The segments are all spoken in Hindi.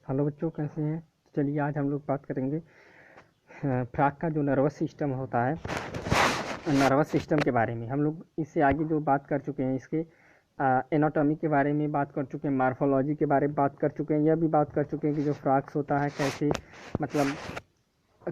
हेलो बच्चों, कैसे हैं? चलिए आज हम लोग बात करेंगे फ्रॉग का जो नर्वस सिस्टम होता है, नर्वस सिस्टम के बारे में। हम लोग इससे आगे जो बात कर चुके हैं, इसके एनाटॉमी के बारे में बात कर चुके हैं, मार्फोलॉजी के बारे में बात कर चुके हैं, यह भी बात कर चुके हैं कि जो फ्रॉग्स होता है कैसे, मतलब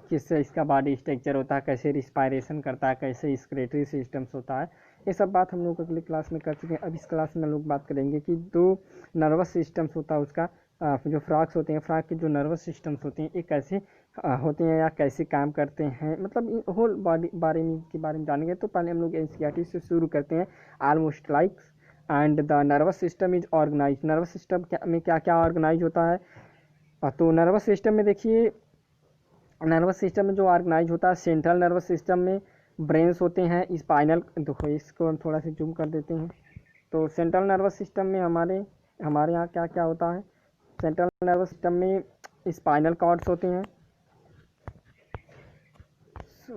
किससे इसका बॉडी स्ट्रक्चर होता है, कैसे रिस्पायरेशन करता है, कैसे स्क्रेटरी सिस्टम्स होता है। ये सब बात हम लोग अगली क्लास में कर चुके हैं। अब इस क्लास में हम लोग बात करेंगे कि दो नर्वस सिस्टम्स होता है उसका, जो फ्रॉग्स होते हैं, फ्रॉग के जो नर्वस सिस्टम्स होते हैं ये कैसे होते हैं या कैसे काम करते हैं, मतलब होल बॉडी बारे में जानेंगे। तो पहले हम लोग एनसीईआरटी से शुरू करते हैं। Almost like and the nervous system is organise. Nervous system में क्या क्या ऑर्गेनाइज होता है? तो नर्वस सिस्टम में देखिए, नर्वस सिस्टम में जो ऑर्गेनाइज होता है, सेंट्रल नर्वस सिस्टम में ब्रेन्स होते हैं, स्पाइनल, देखो इसको हम थोड़ा सा जूम कर देते हैं। तो सेंट्रल नर्वस सिस्टम में हमारे हमारे यहाँ क्या क्या होता है? सेंट्रल नर्वस सिस्टम में स्पाइनल कॉर्ड्स होते हैं।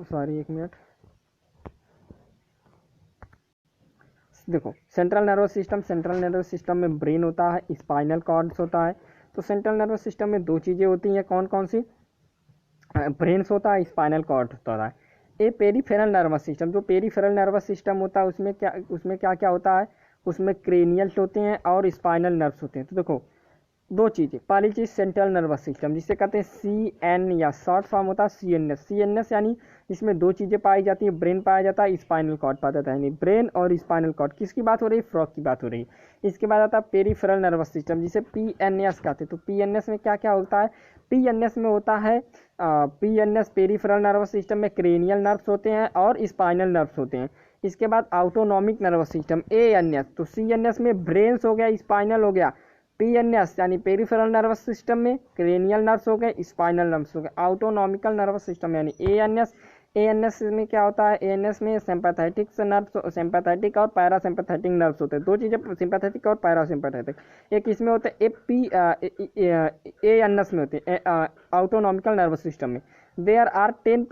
सॉरी, एक मिनट। देखो, सेंट्रल नर्वस सिस्टम में ब्रेन होता है, स्पाइनल कॉर्ड्स होता है। तो सेंट्रल नर्वस सिस्टम में दो चीज़ें होती हैं, कौन कौन सी? ब्रेन्स होता है, स्पाइनल कॉर्ड होता है। ये पेरीफेरल नर्वस सिस्टम, जो पेरीफेरल नर्वस सिस्टम होता है उसमें क्या क्या होता है? उसमें क्रेनियल्स होते हैं और स्पाइनल नर्व्स होते हैं। तो देखो, दो चीज़ें। पहली चीज़ सेंट्रल नर्वस सिस्टम, जिसे कहते हैं सी एन, या शॉर्ट फॉर्म होता है C N S. C N S यानी इसमें दो चीज़ें पाई जाती है, ब्रेन पाया जाता है, स्पाइनल कॉर्ड पाया जाता है। यानी ब्रेन और स्पाइनल कॉर्ड। किसकी बात हो रही है? फ्रॉग की बात हो रही है। इसके बाद आता है पेरीफेरल नर्वस सिस्टम, जिसे पी एन एस कहते हैं। तो पी एन एस में क्या क्या होता है? पी एन एस में होता है, P N S peripheral nervous system में क्रेनियल नर्व्स होते हैं और स्पाइनल नर्व्स होते हैं। इसके बाद autonomic nervous system A N S. तो सी एन एस में ब्रेन्स हो गया, स्पाइनल हो गया। पीएनएस यानी पेरिफेरल नर्वस सिस्टम में क्रेनियल नर्व्स हो गए, स्पाइनल नर्व्स हो गए। ऑटोनॉमिकल नर्वस सिस्टम यानी एएनएस। एएनएस में क्या होता है? एएनएस में सिंपैथेटिक और पैरासिम्पैथेटिक नर्व्स होते हैं। दो चीज़ें, सिंपैथेटिक और पैरासिम्पैथेटिक। एक इसमें होते हैं एएनएस में होते हैं, ऑटोनॉमिकल नर्वस सिस्टम में। There are 10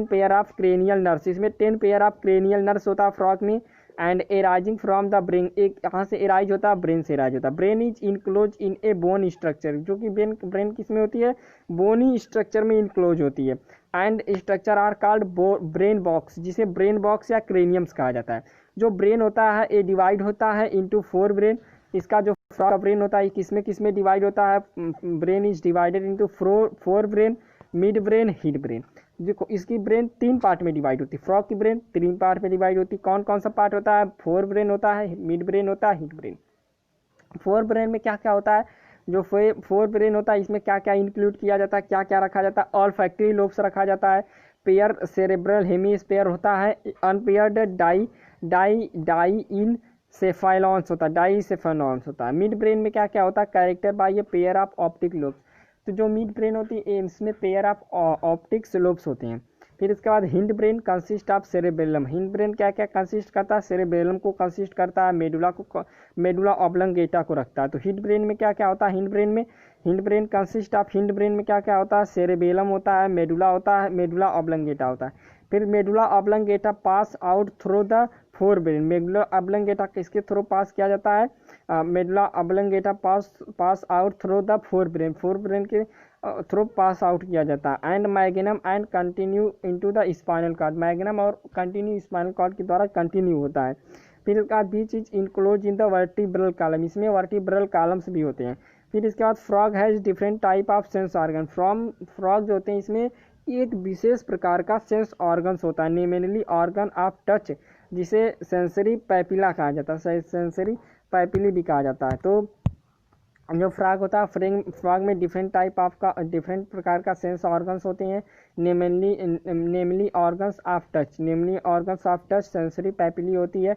pair of cranial nerves. इसमें 10 पेयर ऑफ क्रेनियल नर्व्स होता है फ्रॉग में। And arising from the brain, एक यहाँ से एराइज होता है, ब्रेन से एराइज होता है। Brain is enclose in A bone structure, जो कि ब्रेन किस में होती है? बोनी स्ट्रक्चर में इनक्लोज होती है। And structure are called brain box, जिसे ब्रेन बॉक्स या क्रेनियम्स कहा जाता है। जो ब्रेन होता है ये डिवाइड होता है इंटू 4 ब्रेन। इसका जो फ्रॉग का ब्रेन होता है किस में डिवाइड होता है? Brain is divided into 4 brain, mid brain, hind brain. देखो, इसकी ब्रेन 3 पार्ट में डिवाइड होती है। फ्रॉग की ब्रेन 3 पार्ट में डिवाइड होती है। कौन कौन सा पार्ट होता है? 4 ब्रेन होता है, मिड ब्रेन होता है, हिड ब्रेन। 4 ब्रेन में क्या क्या होता है? जो 4 ब्रेन होता है इसमें क्या क्या इंक्लूड किया जाता है, क्या क्या रखा जाता है? ऑल फैक्ट्री लोब्स रखा जाता है। पेयर सेरेब्रल हेमीस्फेयर होता है। अनपेयर्ड डाई इन सेफाइलॉन्स होता है, डाईसेफेलॉन्स होता है। मिड ब्रेन में क्या क्या होता है? Character bye a pair of optic lobes. तो जो मिड ब्रेन होती है इसमें पेयर ऑफ ऑप्टिक्स लोब्स होते हैं। फिर इसके बाद hind brain consist of cerebellum. Hind brain क्या क्या कंसिस्ट करता है? सेरेबेलम को कंसिस्ट करता है, मेडुला ऑब्लंगेटा को रखता है। तो हिंड ब्रेन में क्या क्या होता है? Hind brain consist of, hind brain में क्या क्या होता है? सेरेबेलम होता है, मेडुला होता है, मेडुला ऑब्लंगेटा होता है। फिर medulla oblongata pass out through the 4 brain. Medulla oblongata किसके थ्रू पास किया जाता है? Medulla oblongata pass out through the 4 brain, 4 brain के थ्रू पास आउट किया जाता है। And magnum and continue into the spinal cord. Magnum और कंटिन्यू स्पाइनल कॉर्ड के द्वारा कंटिन्यू होता है। फिर इसके बाद बीच is enclose in the vertebral column. इसमें वर्टिब्रल कॉलम्स भी होते हैं। फिर इसके बाद frog has different type of sense organ. Frog जो होते हैं इसमें एक विशेष प्रकार का सेंस ऑर्गन्स होता है, नेमली ऑर्गन ऑफ टच, जिसे सेंसरी पैपिला कहा जाता है, सेंसरी पैपिली भी कहा जाता है। तो जो फ्रॉग होता है, फ्रॉग में डिफरेंट प्रकार का सेंस ऑर्गन्स होते हैं, नेमली organs of touch, sensory papillae होती है।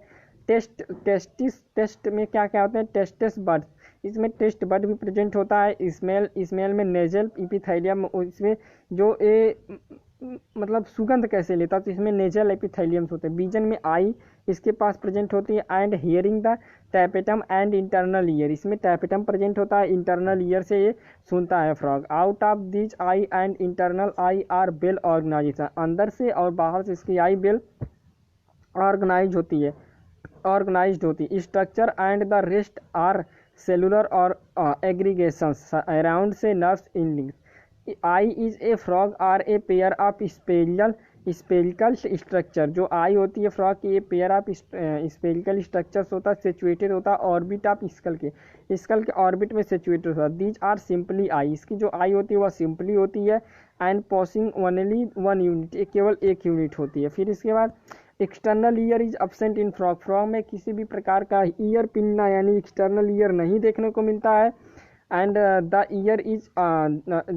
टेस्ट में क्या क्या होते हैं? टेस्टिस बड, इसमें टेस्ट बड भी प्रेजेंट होता है। स्मेल में नेजल इपिथेलियम, इसमें जो मतलब सुगंध कैसे लेता है, तो इसमें नेजल एपिथेलियम्स होते हैं। विजन में आई इसके पास प्रेजेंट होती है। And hearing the tapetum and internal ear, इसमें टैपेटम प्रेजेंट होता है, इंटरनल ईयर से ये सुनता है frog. Out of this eye and internal eye are well organisation, अंदर से और बाहर से इसकी आई बेल ऑर्गेनाइज्ड होती है। Structure and the rest are cellular or aggregations around say nerves endings. Eye is a frog or a pair of spherical structure. जो आई होती है फ्रॉग की, ये पेयर ऑफ स्पेरिकल स्ट्रक्चर्स होता है, सिचुएटेड होता है ऑर्बिट ऑफ स्कल के ऑर्बिट में सिचुएटेड होता है. These are simply eye. इसकी जो आई होती है वह सिंपली होती है. एंड पॉसिंग ओनली 1 यूनिट, केवल 1 यूनिट होती है. फिर इसके बाद external ear is absent in frog. Frog में किसी भी प्रकार का ईयर पिन्ना यानी एक्सटर्नल ईयर नहीं देखने को मिलता है. एंड द ईयर इज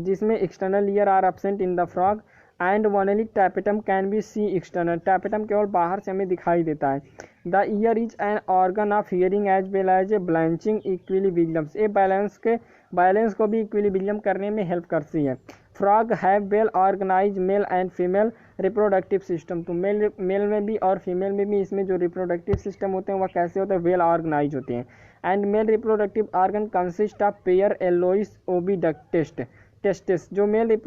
जिसमें external ear are absent in the frog. And only tapetum can be see external. Tapetum केवल बाहर से हमें दिखाई देता है. The ear is an organ of hearing as well as a balancing equilibriums. ये बैलेंस को भी इक्विलिब्रियम करने में हेल्प करती है. Frog have well organise male and female reproductive system. तो मेल में भी और फीमेल में भी इसमें जो रिप्रोडक्टिव सिस्टम होते हैं वह कैसे होते हैं, वेल ऑर्गेनाइज होते हैं. And male reproductive organ consist of pair एलोइस ओविडक्ट टेस्टिस. जो मेल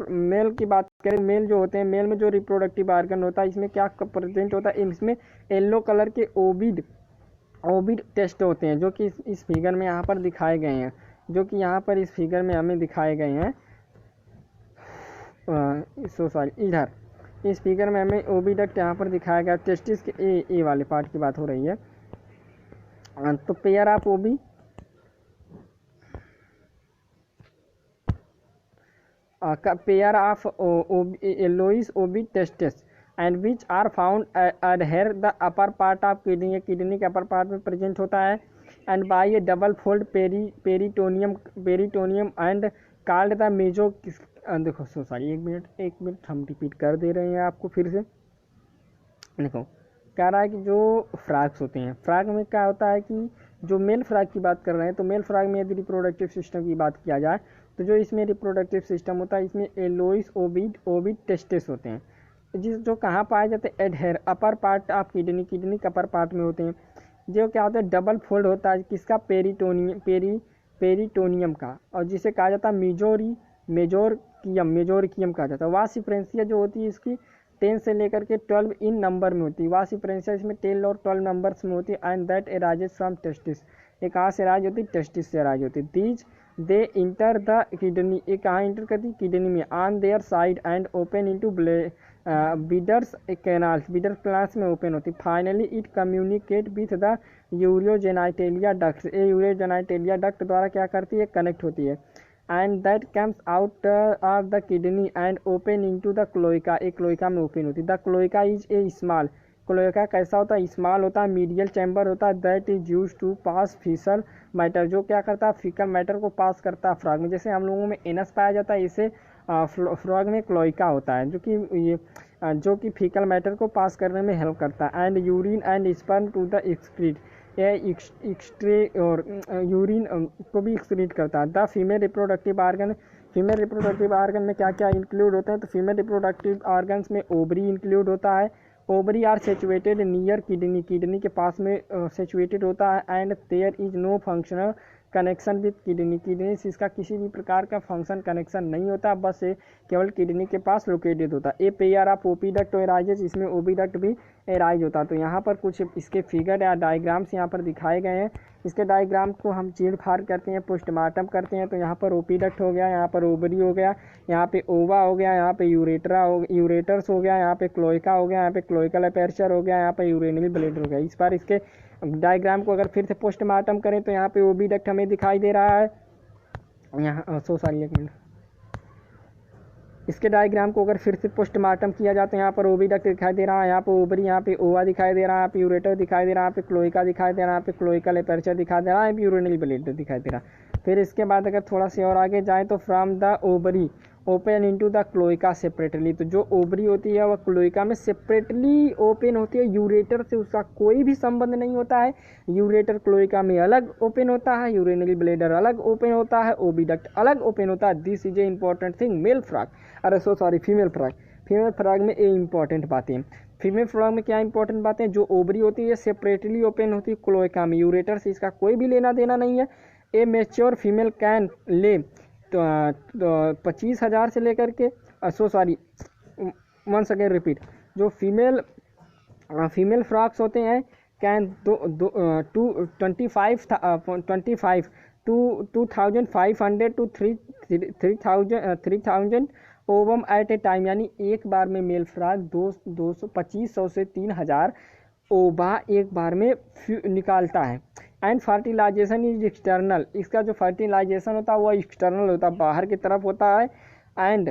की बात करें, मेल जो होते हैं, मेल में जो रिप्रोडक्टिव ऑर्गन होता है इसमें क्या प्रेजेंट होता है, इसमें येलो कलर के ओविड टेस्ट होते हैं, जो कि इस फिगर में यहाँ पर दिखाए गए हैं, जो कि यहाँ पर इस फिगर में हमें दिखाए गए हैं. इधर इस फिगर में हमें ओविडक्ट यहाँ पर दिखाया गया. टेस्टिस के ए वाले पार्ट की बात हो रही है. तो पेयर ऑफ ओबी pair of Elois obi testes and which are found adhere the upper part of kidney. Kidney के अपर पार्ट में प्रेजेंट होता है. And by a double fold peritoneum and called the मेजो. देखो सॉरी एक मिनट हम रिपीट कर दे रहे हैं आपको फिर से. देखो कह रहा है कि जो फ्रॉग्स होते हैं, फ्रॉग में क्या होता है कि जो मेल फ्रॉग की बात कर रहे हैं, तो मेल फ्रॉग में यदि रिप्रोडक्टिव सिस्टम की बात किया जाए तो जो इसमें रिप्रोडक्टिव सिस्टम होता है इसमें एलोइस ओविड टेस्टिस होते हैं, जो कहाँ पाए जाते हैं, एडहेर अपर पार्ट ऑफ किडनी के अपर पार्ट में होते हैं. जो क्या होता है, डबल फोल्ड होता है किसका, पेरिटोनियम का, और जिसे कहा जाता है मेजोरकियम कहा जाता है. वासिफ्रेंसिया जो होती है इसकी 10 से लेकर के 12 इन नंबर में होती है. वासिफ्रेंसिया इसमें 10 और 12 नंबर्स में होती है. And that arises from testis. ये कहाँ से राइज होती है, टेस्टिस से राइज होती है. These they enter the kidney. ये कहाँ इंटर करती है, किडनी में. On their side and open into Bidder's canals. Bidder canals में ओपन होती है. Finally it communicate with the urogenital duct. ये यूरियोजेनाइटेलिया डक्ट द्वारा क्या करती है, कनेक्ट होती है. And that comes out of the kidney and open into the cloaca. एक क्लोइका में ओपन होती है. The cloaca is a small. Cloaca कैसा होता है, स्मॉल होता है, मीडियल चैम्बर होता है. That is use to pass faecal matter. जो क्या करता है, फीकल मैटर को पास करता है फ्रॉग में. जैसे हम लोगों में एनस पाया जाता है, इसे फ्रॉग में क्लोइका होता है, जो कि फीकल मैटर को पास करने में हेल्प करता है. And urine and sperm to the excrete. यह और यूरिन को भी एक्सक्रीट करता है. द फीमेल रिप्रोडक्टिव आर्गन में क्या क्या इंक्लूड होते हैं, तो फीमेल रिप्रोडक्टिव आर्गन्स में ओवरी इंक्लूड होता है. Ovary are situated near kidney के पास में सिचुएटेड होता है. And there is no functional connection with kidney से इसका किसी भी प्रकार का फंक्शन कनेक्शन नहीं होता, बस ये केवल किडनी के पास लोकेटेड होता है. A pair of oviduct arises. इसमें ओविडक्ट भी एराइज होता है. तो यहाँ पर कुछ इसके फिगर या डायग्राम्स यहाँ पर दिखाए गए हैं. इसके डायग्राम को हम चीड़ फाड़ करते हैं, पोस्टमार्टम करते हैं. तो यहाँ पर ओविडक्ट हो गया, यहाँ पर ओवरी हो गया, यहाँ पे ओवा हो गया, यहाँ पे यूरेटर्स हो गया, यहाँ पे क्लोइका हो गया, यहाँ पे क्लोइकल अपर्चर हो गया, यहाँ पे यूरेनल ब्लेड हो गया. इस बार इसके डायग्राम को अगर फिर से पोस्टमार्टम करें तो यहाँ पे ओविडक्ट हमें दिखाई दे रहा है. यहाँ एक मिनट. इसके डायग्राम को अगर फिर से पोस्टमार्टम किया जाए तो यहाँ पर ओविडक्ट दिखाई दे रहा है, यहाँ पे ओवरी, यहाँ पे ओवा दिखाई दे रहा है, यहाँ पे यूरेटर दिखाई दे रहा है, यहाँ पे क्लोइका दिखाई दे रहा है, यहाँ पे क्लोइकल अपर्चर दिखाई दे रहा है, यूरिनल ब्लेड दिखाई दे रहा है. फिर इसके बाद अगर थोड़ा सा और आगे जाएँ तो from the ovary open into the cloaca separately. तो जो ओवरी होती है वह क्लोइका में सेपरेटली ओपन होती है. यूरेटर से उसका कोई भी संबंध नहीं होता है. यूरेटर क्लोइका में अलग ओपन होता है, यूरिनरी ब्लेडर अलग ओपन होता है, ओविडक्ट अलग ओपन होता है. This is A important thing. Female frog में ये इंपॉर्टेंट बातें. फीमेल फ्रॉग में क्या इंपॉर्टेंट बातें, जो ओवरी होती है सेपरेटली ओपन होती है क्लोइका में. यूरेटर से इसका कोई भी लेना देना नहीं है. ए मैच्योर फीमेल कैन ले तो 25,000 से लेकर के वन सेकेंड रिपीट. जो फीमेल फ्रॉक्स होते हैं can 25 2500 to 3000 ovum at a time, यानी एक बार में मेल फ्रॉग 2500 से 3000 ओवा एक बार में निकालता है। एंड फर्टिलाइजेशन इज एक्सटर्नल, इसका जो फर्टिलाइजेशन होता है वो एक्सटर्नल होता है, बाहर की तरफ होता है। And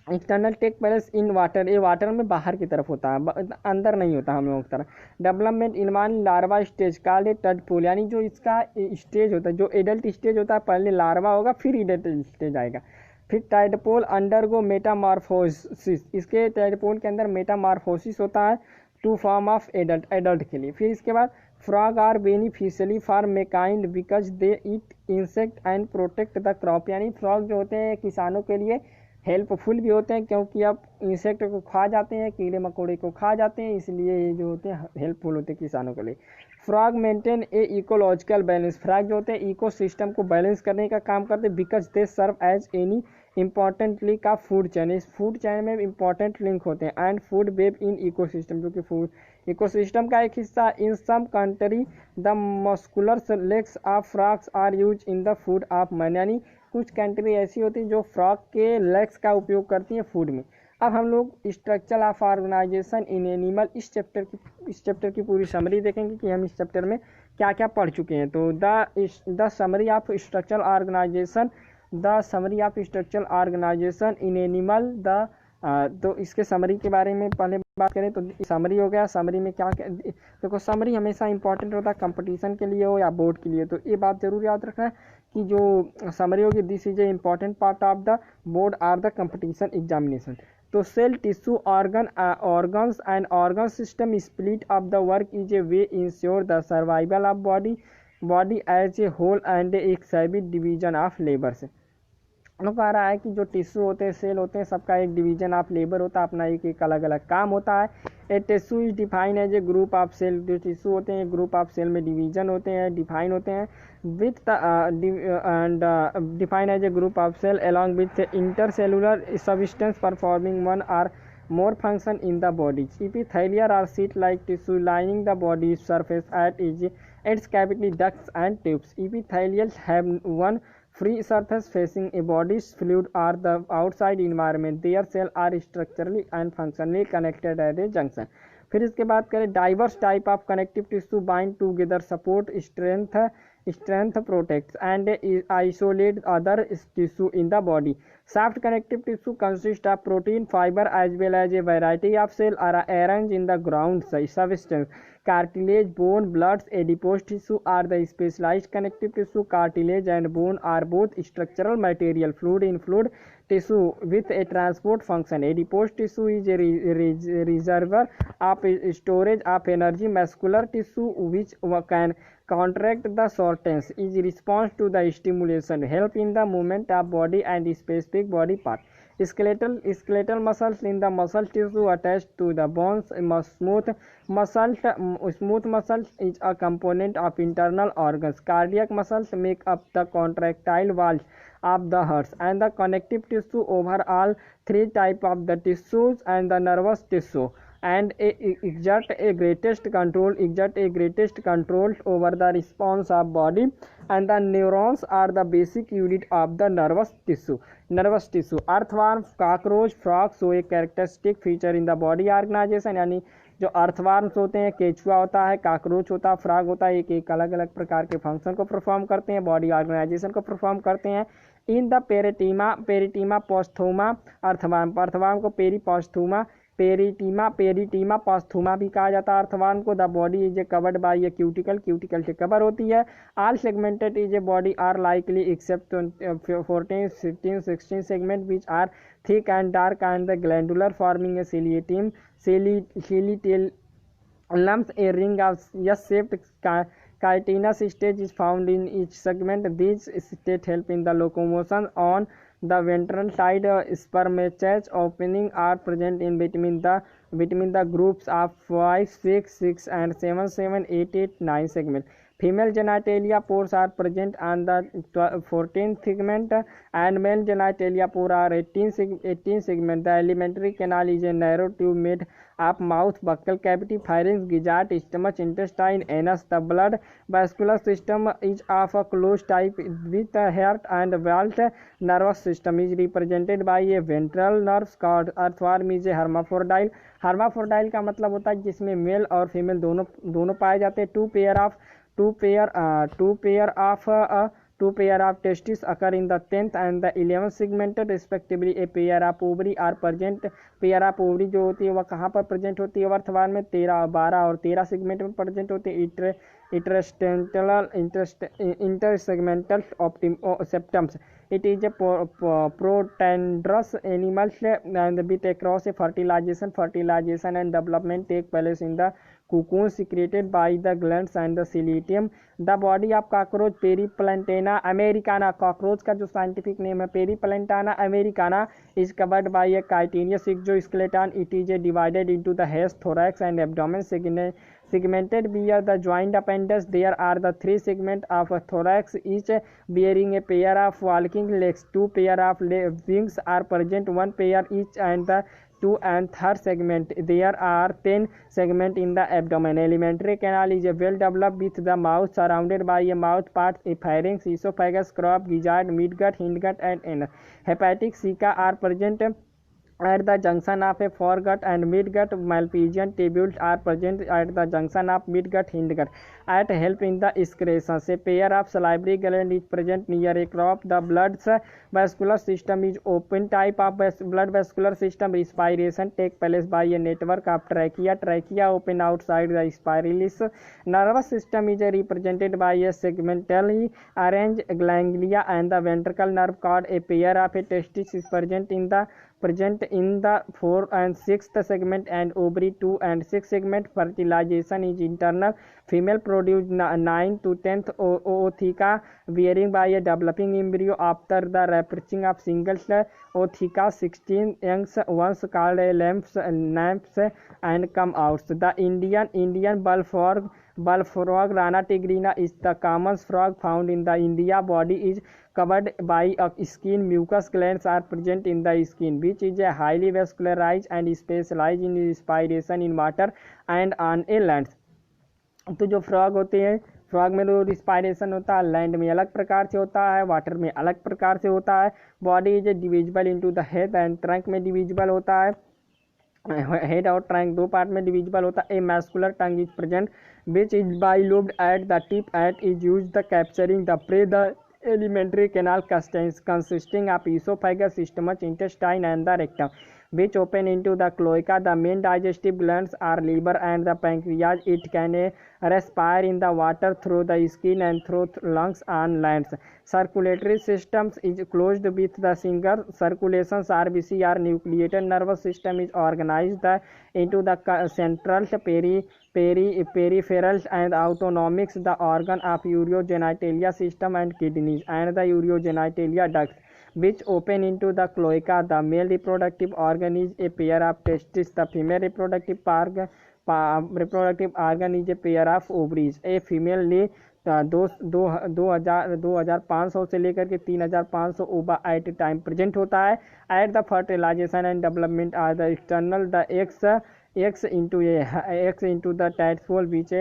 external take place in water, ये वाटर में बाहर की तरफ होता है, अंदर नहीं होता हम लोगों की तरफ। डेवलपमेंट इनवान larva stage called a tadpole, यानी जो इसका स्टेज होता है, जो एडल्ट स्टेज होता है, पहले लार्वा होगा फिर एडल्ट स्टेज आएगा। फिर टाइडपोल अंडरगो मेटामॉर्फोसिस, इसके टाइडपोल के अंदर मेटामॉर्फोसिस होता है टू फॉर्म ऑफ एडल्ट के लिए। फिर इसके बाद frog are beneficially for mankind because they eat insect and protect the crop, यानी फ्रॉग जो होते हैं किसानों के लिए हेल्पफुल भी होते हैं, क्योंकि अब इंसेक्ट को खा जाते हैं, कीड़े मकोड़े को खा जाते हैं, इसलिए ये जो होते हैं हेल्पफुल होते हैं किसानों के लिए। फ्रॉग मेंटेन ए इकोलॉजिकल बैलेंस, फ्रॉग जो होते हैं इकोसिस्टम को बैलेंस करने का काम करते हैं। Because they serve as any important link of food chain, इस फूड चेन में इंपॉर्टेंट लिंक होते हैं। And food web in ecosystem, जो कि फूड इकोसिस्टम का एक हिस्सा। In some country the muscular legs of frogs are use in the food of man, यानी कुछ कंट्री ऐसी होती है जो फ्रॉग के लेग्स का उपयोग करती है फूड में। अब हम लोग structure of organisation in animal, इस चैप्टर की पूरी समरी देखेंगे कि हम इस चैप्टर में क्या क्या पढ़ चुके हैं। तो the summary of structural organization, the summary of structural organization in animal, तो इसके समरी के बारे में पहले बात करें तो समरी हो गया। समरी में क्या देखो, समरी हमेशा इंपॉर्टेंट होता है कंपटीशन के लिए हो या बोर्ड के लिए, तो ये बात जरूर याद रखना है कि जो समरी होगी this is a important part of the board or the competition examination. तो cell tissue organs and organ system split of the work is a way ensure the survival of body as a whole and एक सैबिट डिवीजन ऑफ लेबर से लोग कह रहा है कि जो टिश्यू होते हैं, सेल होते हैं, सबका एक डिवीजन ऑफ लेबर होता है, अपना एक अलग अलग काम होता है। A tissue is define as a group of cell, जो टिश्यू होते हैं ग्रुप ऑफ सेल में डिवीजन होते हैं, डिफाइन होते हैं with and define as a group of cell along with intercellular substance performing one or more function in the body. Epithelial or sheet-like tissue lining the body surface at its cavity, ducts and tubes. Epithelial have one free surface facing a body's fluid or the outside environment. Their cells are structurally and functionally connected at a junction. फिर इसके बाद करें diverse type of connective tissue bind together support strength protects and isolate other tissue in the body. Soft connective tissue consists of protein, fiber as well as a variety of cells are arranged in the ground substance. Cartilage, bone, blood, adipose tissue are the specialized connective tissue. Cartilage and bone are both structural material. Fluid in fluid tissue with a transport function. Adipose tissue is a reservoir of storage of energy. Muscular tissue which can contract the shortness is response to the stimulation, help in the movement of body and specific body part. Skeletal muscles in the muscle tissue attached to the bones. Smooth muscles is a component of internal organs. Cardiac muscles make up the contractile walls of the heart and the connective tissue. Overall, three types of the tissues and the nervous tissue and exert a greatest control over the response of body, and the neurons are the basic unit of the nervous tissue. Earthworm, cockroach, frog show a characteristic feature in the body organization, यानी जो अर्थवार्म्स होते हैं, केचुआ होता है, काकरोच होता है, फ्रॉग होता है, एक अलग अलग प्रकार के फंक्शन को परफॉर्म करते हैं, बॉडी ऑर्गेनाइजेशन को परफॉर्म करते हैं। इन द पेरिटीमा पॉस्थूमा, अर्थवार्म को पेरिटीमा पॉस्थूमा भी कहा जाता है। अर्थवार्म को the body is a covered by a cuticle से कवर होती है। All segmented is a body are likely except 14, 15, 16 segment which are thick and dark and the glandular forming a ciliatum lumps. A ring of S-shaped chitinous stage is found in each segment. These states help in the locomotion. On the ventral side, spermaceti opening are present in between the groups of 5, 6, 6 and 7, 7, 8, 8, 9 segments. Female genitalia pores are present on the 14th segment and male genitalia pore are 18 segment. The alimentary canal is a narrow tube made of mouth, buccal cavity, pharynx, gizzard, stomach, intestine, anus. The blood vascular system is of a closed type with the heart and vault. Nervous system is represented by a ventral nerve cord. Earthworm is a hermaphrodite. hermaphrodite का मतलब होता है जिसमें मेल और फीमेल दोनों पाए जाते हैं. Two pair of testes occur in the 10th and the 11th segment respectively. A pair of ovary are present. Pair of ovary जो होती है वह कहाँ पर प्रेजेंट होती है वर्तमान में 13, 12 और 13 सेगमेंट में प्रेजेंट होती है. Intersegmental symptoms. It is a protandrous animal and with across a fertilization and development take place in the cocoon secreted by the glands and the ciliatium. The body of cockroach Periplanktana americana. cockroach का जो साइंटिफिक नेम है Periplanktana americana is covered by a chitinous exoskeleton. It is divided into the head, thorax and abdomen segmented via the joint appendage. There are the 3 segments of thorax, each bearing a pair of walking legs. 2 pair of wings are present, 1 pair each and the 2 and 3rd segment. There are 10 segments in the abdomen. Alimentary canal is well developed with the mouth surrounded by a mouth part, a pharynx, esophagus, crop, gizzard, midgut, hindgut and anus. Hepatic cica are present at the junction of a foregut and midgut. Malpighian tubules are present at the junction of midgut, hindgut. At help in the excretions. A pair of salivary gland is present near a crop. The blood vascular system is open type of blood vascular system. Respiration takes place by a network of trachea open outside the spiralis. Nervous system is represented by a segmentally arranged ganglia and the ventricle nerve cord. A pair of a testis is present in the 4th and 6th segment and ovary 2 and 6 segment. Fertilization is internal. Female produce 9 to 10th ootheca bearing by a developing embryo. After the repurchasing of single ootheca, 16 young ones called nymphs and come out. The Indian bullfrog Rana tigrina is the commonest frog found in the India. Body is covered by a skin. Mucous glands are present in the skin, which is a highly vascularized and specialized in respiration in water and on a land. तो जो फ्रॉग होते हैं, फ्रॉग में जो रिस्पायरेशन होता है लैंड में अलग प्रकार से होता है, वाटर में अलग प्रकार से होता है. Body is divisible into the head and trunk में डिविजिबल होता है. हेड और ट्रंक 2 पार्ट में डिविजिबल होता है. A muscular tongue is present which is bilobed at the tip and is used the capturing the prey. The alimentary canal consisting of esophagus, stomach, intestine and the rectum, which open into the cloaca. The main digestive glands are liver and the pancreas. It can respire in the water through the skin and through lungs on lands. Circulatory systems is closed with the single circulations. RBC or nucleated nervous system is organized into the central, peripheral and autonomics. The organ of urogenitalia system and kidneys and the urogenitalia ducts, which open into the cloaca. The male reproductive organ is a pair of testes. The female reproductive organ is a pair of ovaries. A female lay 2500 से लेकर के 3500 ओवा एट ए टाइम प्रेजेंट होता है. At the fertilisation and development are the external the eggs into the tadpole which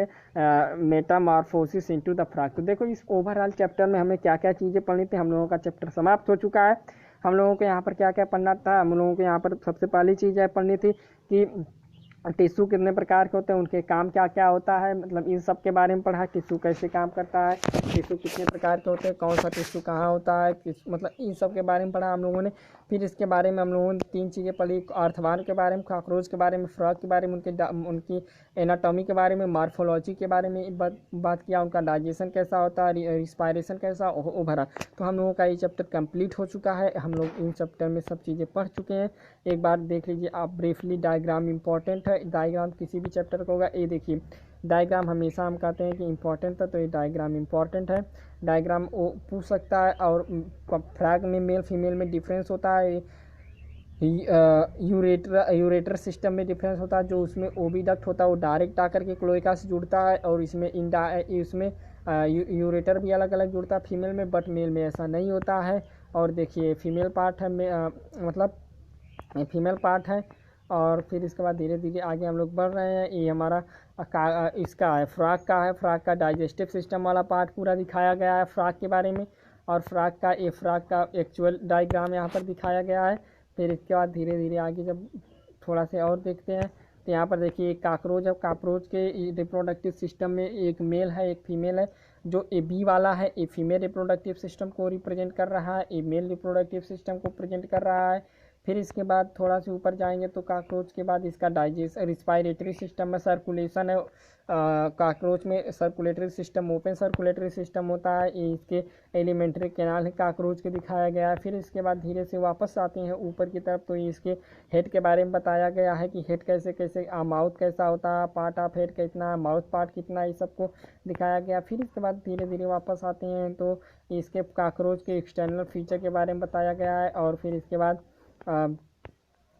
metamorphosis into the frog. तो देखो इस ओवरऑल चैप्टर में हमें क्या क्या चीज़ें पढ़नी थी. हम लोगों का चैप्टर समाप्त हो चुका है. हम लोगों को यहाँ पर क्या क्या पढ़ना था. हम लोगों को यहाँ पर सबसे पहली चीज़ पढ़नी थी कि टिश्यू कितने प्रकार के होते हैं, उनके काम क्या क्या होता है, मतलब इन सब के बारे में पढ़ा. टिश्यू कैसे काम करता है, टिश्यू कितने प्रकार के होते हैं, कौन सा टिश्यू कहाँ होता है, मतलब इन सब के बारे में पढ़ा हम लोगों ने. फिर इसके बारे में हम लोगों ने 3 चीज़ें पढ़ी. अर्थवान के बारे में, कॉकरोच के बारे में, फ्रॉग के बारे में, उनकी एनाटॉमी के बारे में, मॉर्फोलॉजी के बारे में बात किया, उनका डाइजेशन कैसा होता है, रिस्पायरेशन कैसा ओवरऑल. तो हम लोगों का ये चैप्टर कंप्लीट हो चुका है. हम लोग इन चैप्टर में सब चीज़ें पढ़ चुके हैं. एक बार देख लीजिए आप ब्रीफली. डायग्राम इंपॉर्टेंट है. डायग्राम किसी भी चैप्टर का होगा. ये देखिए डायग्राम हमेशा हम कहते हैं कि इंपॉर्टेंट है, तो ये डायग्राम इंपॉर्टेंट है. डायग्राम वो पूछ सकता है. और फ्रॉग में मेल फीमेल में डिफरेंस होता है. यूरेटर सिस्टम में डिफरेंस होता है। जो उसमें ओविडक्ट होता है वो डायरेक्ट आकर के क्लोएका से जुड़ता है, और इसमें इसमें यूरेटर भी अलग अलग जुड़ता है फीमेल में, बट मेल में ऐसा नहीं होता है। और देखिए फीमेल पार्ट है मतलब फीमेल पार्ट है। और फिर इसके बाद धीरे धीरे आगे हम लोग बढ़ रहे हैं। ये हमारा इसका है फ्रॉग का है। फ्रॉग का डाइजेस्टिव सिस्टम वाला पार्ट पूरा दिखाया गया है फ्रॉग के बारे में, और फ्रॉग का एक्चुअल डायग्राम यहाँ पर दिखाया गया है। फिर इसके बाद धीरे धीरे आगे जब थोड़ा से और देखते हैं तो यहाँ पर देखिए एक काकरोच है। काकरोच के रिप्रोडक्टिव सिस्टम में एक मेल है एक फीमेल है। जो ए बी वाला है ए फीमेल रिप्रोडक्टिव सिस्टम को रिप्रेजेंट कर रहा है, ए मेल रिप्रोडक्टिव सिस्टम को प्रेजेंट कर रहा है। फिर इसके बाद थोड़ा सा ऊपर जाएंगे तो काकरोच के बाद इसका डाइजेस्ट रिस्पायरेटरी सिस्टम में सर्कुलेशन है। काकरोच में circulatory system open circulatory system होता है। ये इसके एलिमेंट्री कैनाल है काकरोच के दिखाया गया है। फिर इसके बाद धीरे से वापस आते हैं ऊपर की तरफ तो इसके हेड के बारे में बताया गया है कि हेड कैसे कैसे माउथ कैसा होता है, पार्ट ऑफ हेड कितना, माउथ पार्ट कितना, ये सबको दिखाया गया। फिर इसके बाद धीरे धीरे वापस आते हैं तो इसके काकरोच के एक्सटर्नल फीचर के बारे में बताया गया है। और फिर इसके बाद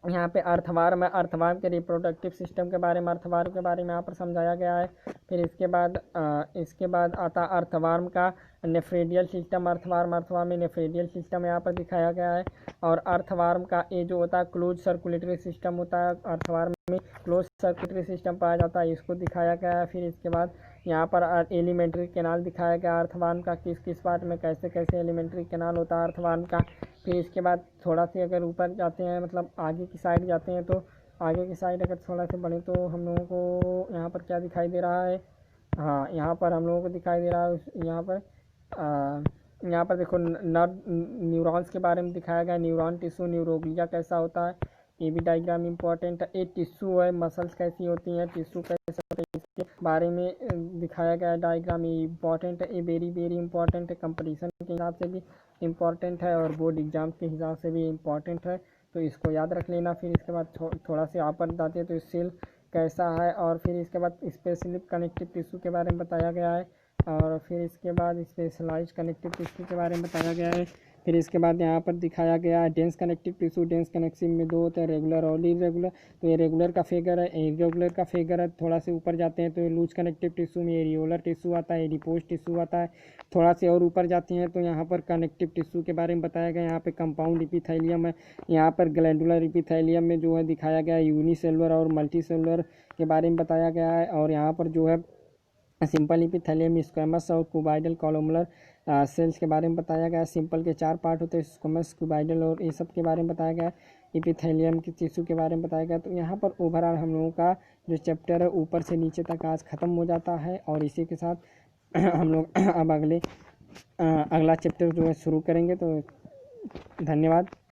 यहाँ पे अर्थवार्म है। अर्थवार्म के रिप्रोडक्टिव सिस्टम के बारे में अर्थवार्म के बारे में यहाँ पर समझाया गया है। फिर इसके बाद आता अर्थवार्म का नेफ्रेडियल सिस्टम। अर्थवार्म में नेफ्रेडियल सिस्टम यहाँ पर दिखाया गया है। और अर्थवार्म का ये जो होता है क्लोज सर्कुलेटरी सिस्टम होता है। अर्थवार्म में क्लोज सर्कुलेटरी सिस्टम पाया जाता है, इसको दिखाया गया है। फिर इसके बाद यहाँ पर एलिमेंट्री कैनाल दिखाया गया अर्थवार्म का, किस किस पार्ट में कैसे कैसे एलिमेंट्री कैनाल होता है अर्थवार्म का। फिर इसके बाद थोड़ा सा अगर ऊपर जाते हैं मतलब आगे की साइड जाते हैं तो आगे की साइड अगर थोड़ा सा बढ़े तो हम लोगों को यहाँ पर क्या दिखाई दे रहा है। हाँ, यहाँ पर हम लोगों को दिखाई दे रहा है यहाँ पर देखो नर्व न्यूरॉन्स के बारे में दिखाया गया। न्यूरॉन टिश्यू न्यूरोग्लिया कैसा होता है, ये भी डायग्राम इंपॉर्टेंट है। एक टिश्यू है, मसल्स कैसी होती हैं, टिश्यू कैसे होता है, इसके बारे में दिखाया गया है डायग्राम। ये इंपॉर्टेंट है, ये वेरी वेरी इंपॉर्टेंट है। कंपटीशन के हिसाब से भी इम्पॉर्टेंट है और बोर्ड एग्जाम के हिसाब से भी इम्पॉर्टेंट है, तो इसको याद रख लेना। फिर इसके बाद थोड़ा सा आप बताते हैं तो सेल कैसा है। और फिर इसके बाद स्पेशली कनेक्टिव टिश्यू के बारे में बताया गया है। और फिर इसके बाद स्पेशलाइज्ड कनेक्टिव टिश्यू के बारे में बताया गया है। फिर इसके बाद यहाँ पर दिखाया गया है dense connective tissue. Dense connective में दो होते हैं, रेगुलर और इरेगुलर। तो ये रेगुलर का फिगर है, इरेगुलर का फिगर है। थोड़ा से ऊपर जाते हैं तो लूज कनेक्टिव टिश्यू में एरियोलर टिश्यू आता है, एडिपोज टिश्यू आता है। थोड़ा से और ऊपर जाते हैं तो यहाँ पर कनेक्टिव टिश्यू के बारे में बताया गया। यहाँ पे कंपाउंड इपिथेलियम है, यहाँ पर ग्लैंडुलर इपिथेलियम में जो है दिखाया गया है यूनिसेलुलर और मल्टी सेलुलर के बारे में बताया गया है। और यहाँ पर जो है सिंपल इपिथेलियम, स्क्वेमस और क्यूबाइडल कॉलमुलर सेल्स के बारे में बताया गया है। सिंपल के 4 पार्ट होते हैं, स्क्वेमस, क्यूबाइडल और ये सब के बारे में बताया गया है। इपिथेलियम की टिश्यू के बारे में बताया गया। तो यहाँ पर ओवरऑल हम लोगों का जो चैप्टर है ऊपर से नीचे तक आज ख़त्म हो जाता है। और इसी के साथ हम लोग अब अगला चैप्टर जो है शुरू करेंगे। तो धन्यवाद।